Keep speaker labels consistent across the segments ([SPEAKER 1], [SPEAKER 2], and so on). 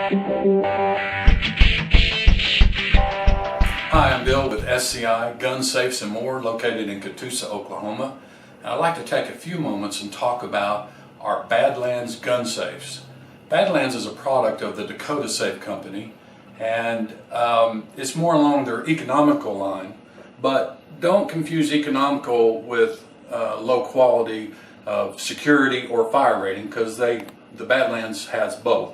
[SPEAKER 1] Hi, I'm Bill with SCI Gun Safes and More, located in Catoosa, Oklahoma. And I'd like to take a few moments and talk about our Badlands gun safes. Badlands is a product of the Dakota Safe Company, and it's more along their economical line, but don't confuse economical with low quality of security or fire rating, because the Badlands has both.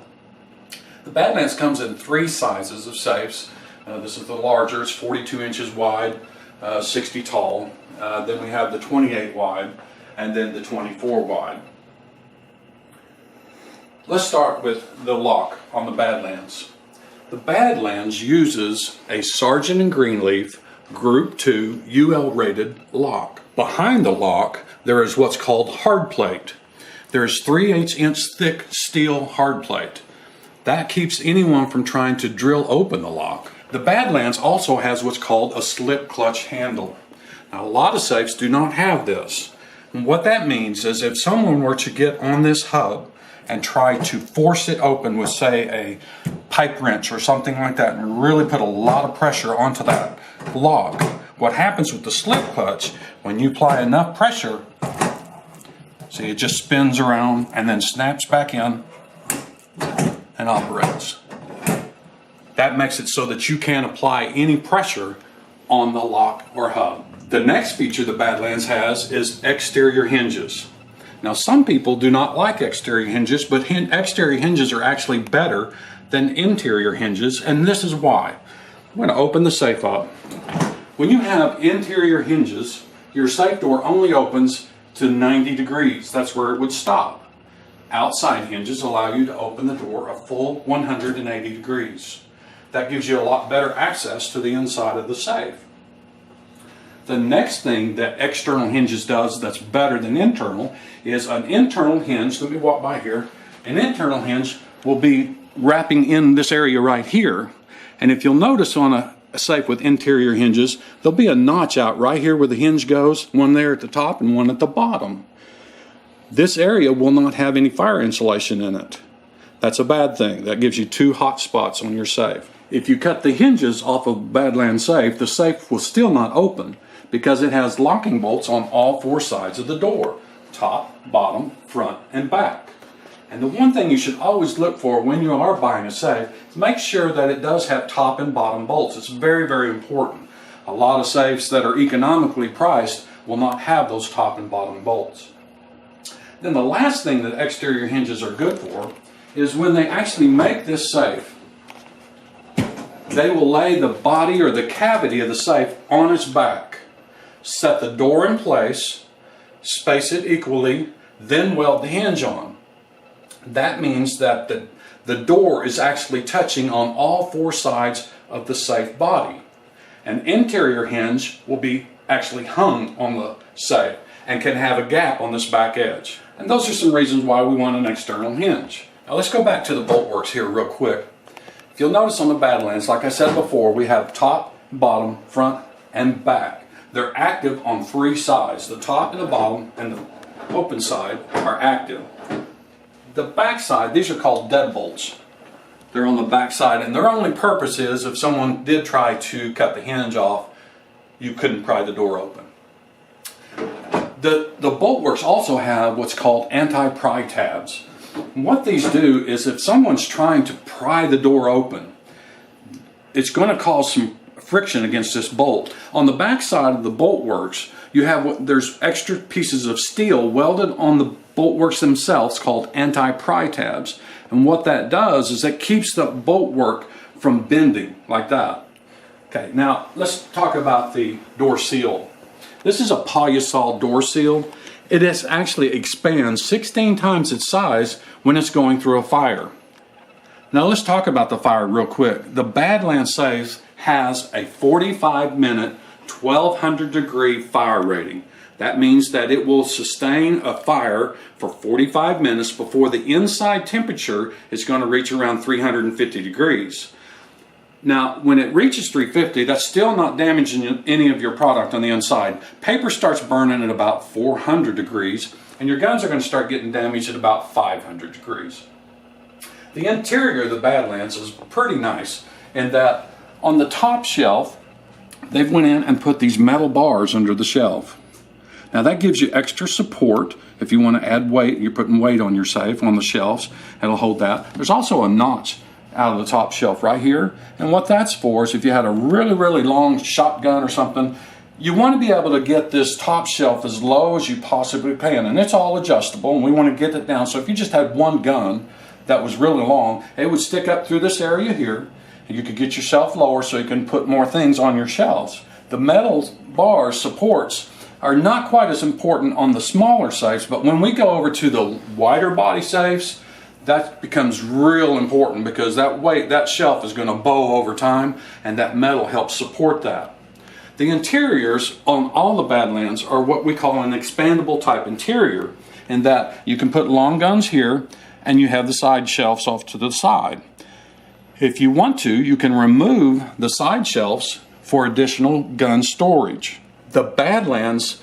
[SPEAKER 1] The Badlands comes in 3 sizes of safes. This is the larger, it's 42 inches wide, 60 tall. Then we have the 28 wide, and then the 24 wide. Let's start with the lock on the Badlands. The Badlands uses a Sargent & Greenleaf Group 2 UL rated lock. Behind the lock there is what's called hard plate. There's 3/8 inch thick steel hard plate. That keeps anyone from trying to drill open the lock. The Badlands also has what's called a slip clutch handle. Now, a lot of safes do not have this. And what that means is if someone were to get on this hub and try to force it open with, say, a pipe wrench or something like that, and really put a lot of pressure onto that lock, what happens with the slip clutch, when you apply enough pressure, see, it just spins around and then snaps back in and operates. That makes it so that you can't apply any pressure on the lock or hub. The next feature the Badlands has is exterior hinges. Now, some people do not like exterior hinges, but exterior hinges are actually better than interior hinges, and this is why. I'm going to open the safe up. When you have interior hinges, your safe door only opens to 90 degrees. That's where it would stop. Outside hinges allow you to open the door a full 180 degrees. That gives you a lot better access to the inside of the safe. The next thing that external hinges does that's better than internal is an internal hinge. Let me walk by here. An internal hinge will be wrapping in this area right here. And if you'll notice on a safe with interior hinges, there'll be a notch out right here where the hinge goes, one there at the top and one at the bottom. This area will not have any fire insulation in it. That's a bad thing. That gives you 2 hot spots on your safe. If you cut the hinges off of a Badlands safe, the safe will still not open because it has locking bolts on all 4 sides of the door: top, bottom, front, and back. And the one thing you should always look for when you are buying a safe is make sure that it does have top and bottom bolts. It's very, very important. A lot of safes that are economically priced will not have those top and bottom bolts. Then the last thing that exterior hinges are good for is when they actually make this safe, they will lay the body or the cavity of the safe on its back, set the door in place, space it equally, then weld the hinge on. That means that the door is actually touching on all 4 sides of the safe body. An interior hinge will be actually hung on the safe and can have a gap on this back edge. And those are some reasons why we want an external hinge. Now let's go back to the bolt works here real quick. If you'll notice on the Badlands, like I said before, we have top, bottom, front, and back. They're active on 3 sides. The top and the bottom and the open side are active. The back side, these are called deadbolts. They're on the back side, and their only purpose is if someone did try to cut the hinge off, you couldn't pry the door open. The bolt works also have what's called anti-pry tabs. What these do is if someone's trying to pry the door open, it's going to cause some friction against this bolt. On the back side of the bolt works, there's extra pieces of steel welded on the bolt works themselves called anti-pry tabs. And what that does is it keeps the bolt work from bending like that. Okay, now let's talk about the door seal. This is a polyasol door seal. It actually expands 16 times its size when it's going through a fire. Now let's talk about the fire real quick. The Badlands safe has a 45-minute, 1200 degree fire rating. That means that it will sustain a fire for 45 minutes before the inside temperature is going to reach around 350 degrees. Now, when it reaches 350, that's still not damaging any of your product on the inside. Paper starts burning at about 400 degrees, and your guns are going to start getting damaged at about 500 degrees. The interior of the Badlands is pretty nice in that on the top shelf, they've went in and put these metal bars under the shelf. Now that gives you extra support. If you want to add weight, you're putting weight on your safe on the shelves, it'll hold that. There's also a notch out of the top shelf right here. And what that's for is if you had a really, really long shotgun or something, you want to be able to get this top shelf as low as you possibly can. And it's all adjustable, and we want to get it down. So if you just had one gun that was really long, it would stick up through this area here, and you could get your shelf lower so you can put more things on your shelves. The metal bar supports are not quite as important on the smaller safes, but when we go over to the wider body safes, that becomes real important because that shelf is going to bow over time, and that metal helps support that. The interiors on all the Badlands are what we call an expandable type interior, in that you can put long guns here and you have the side shelves off to the side. If you want to, you can remove the side shelves for additional gun storage. The Badlands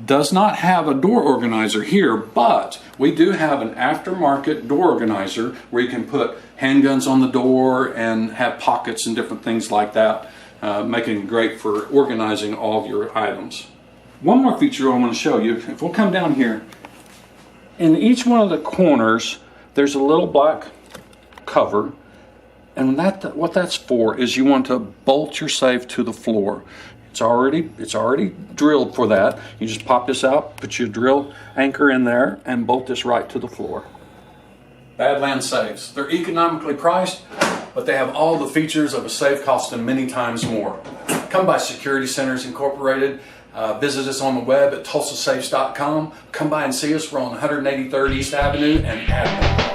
[SPEAKER 1] does not have a door organizer here, but we do have an aftermarket door organizer where you can put handguns on the door and have pockets and different things like that, making it great for organizing all of your items. One more feature I want to show you, if we'll come down here, in each one of the corners there's a little black cover, and what that's for is you want to bolt your safe to the floor. It's already drilled for that. You just pop this out, put your drill anchor in there, and bolt this right to the floor. Badlands safes. They're economically priced, but they have all the features of a safe costing many times more. Come by Security Centers Incorporated. Visit us on the web at tulsasafes.com. Come by and see us. We're on 183rd East Avenue and Admiral.